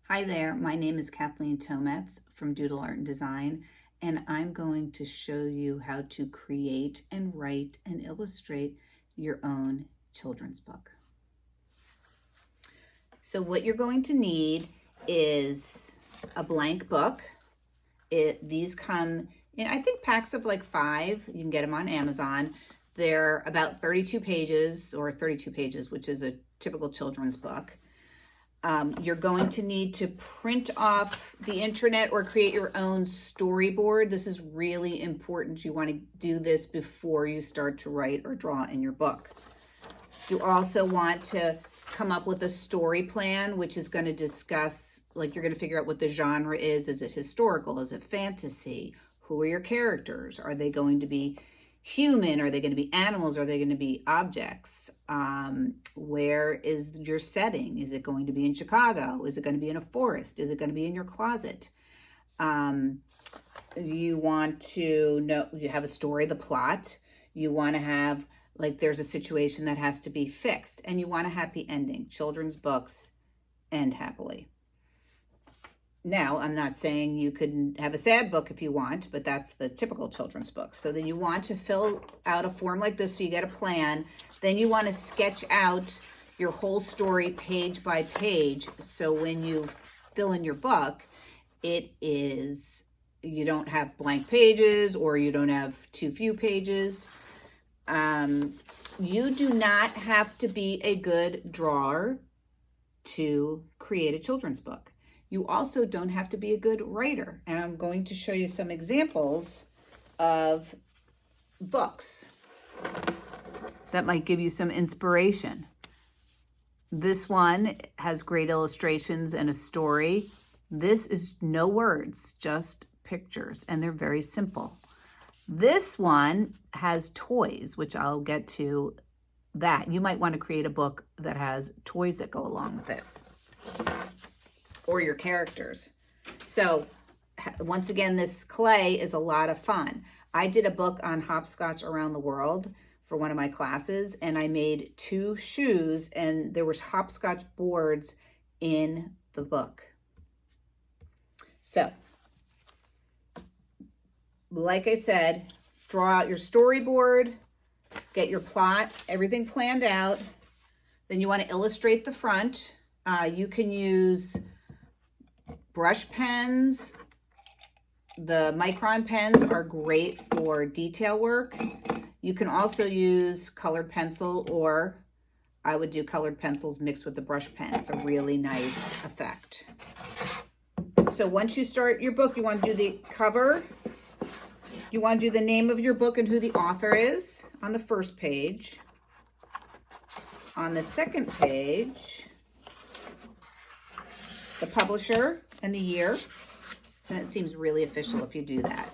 Hi there, my name is Kathleen Tometz from Doodle Art and Design, and I'm going to show you how to create and write and illustrate your own children's book. So what you're going to need is a blank book. These come in, I think, packs of like 5. You can get them on Amazon. They're about 32 pages, which is a typical children's book. You're going to need to print off the internet or create your own storyboard. This is really important. You want to do this before you start to write or draw in your book. You also want to come up with a story plan, which is going to discuss, like, you're going to figure out what the genre is. Is it historical? Is it fantasy? Who are your characters? Are they going to be human? Are they going to be animals? Are they going to be objects? Where is your setting? Is it going to be in Chicago? Is it going to be in a forest? Is it going to be in your closet? You want to know, you have a story, the plot. You want to have, like, there's a situation that has to be fixed, and you want a happy ending. Children's books end happily. Now, I'm not saying you couldn't have a sad book if you want, but that's the typical children's book. So then you want to fill out a form like this so you get a plan. Then you want to sketch out your whole story page by page. So when you fill in your book, you don't have blank pages or you don't have too few pages. You do not have to be a good drawer to create a children's book. You also don't have to be a good writer. And I'm going to show you some examples of books that might give you some inspiration. This one has great illustrations and a story. This is no words, just pictures, and they're very simple. This one has toys, which I'll get to that. You might want to create a book that has toys that go along with it, or your characters. So once again, this clay is a lot of fun. I did a book on hopscotch around the world for one of my classes, and I made 2 shoes, and there was hopscotch boards in the book. So, like I said, draw out your storyboard, get your plot, everything planned out. Then you want to illustrate the front. You can use brush pens. The Micron pens are great for detail work. You can also use colored pencil, or I would do colored pencils mixed with the brush pen. It's a really nice effect. So once you start your book, you want to do the cover. You want to do the name of your book and who the author is on the first page. On the second page, the publisher and the year. And it seems really official if you do that.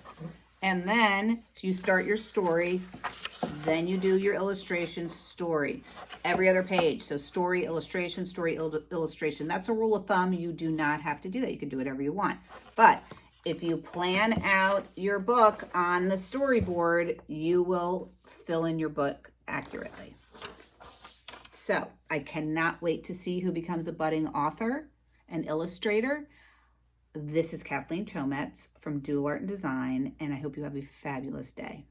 And then you start your story, then you do your illustration, story. Every other page. So story, illustration, story, illustration. That's a rule of thumb. You do not have to do that. You can do whatever you want. But if you plan out your book on the storyboard, you will fill in your book accurately. So I cannot wait to see who becomes a budding author and illustrator. This is Kathleen Tometz from Doodle Art and Design, and I hope you have a fabulous day.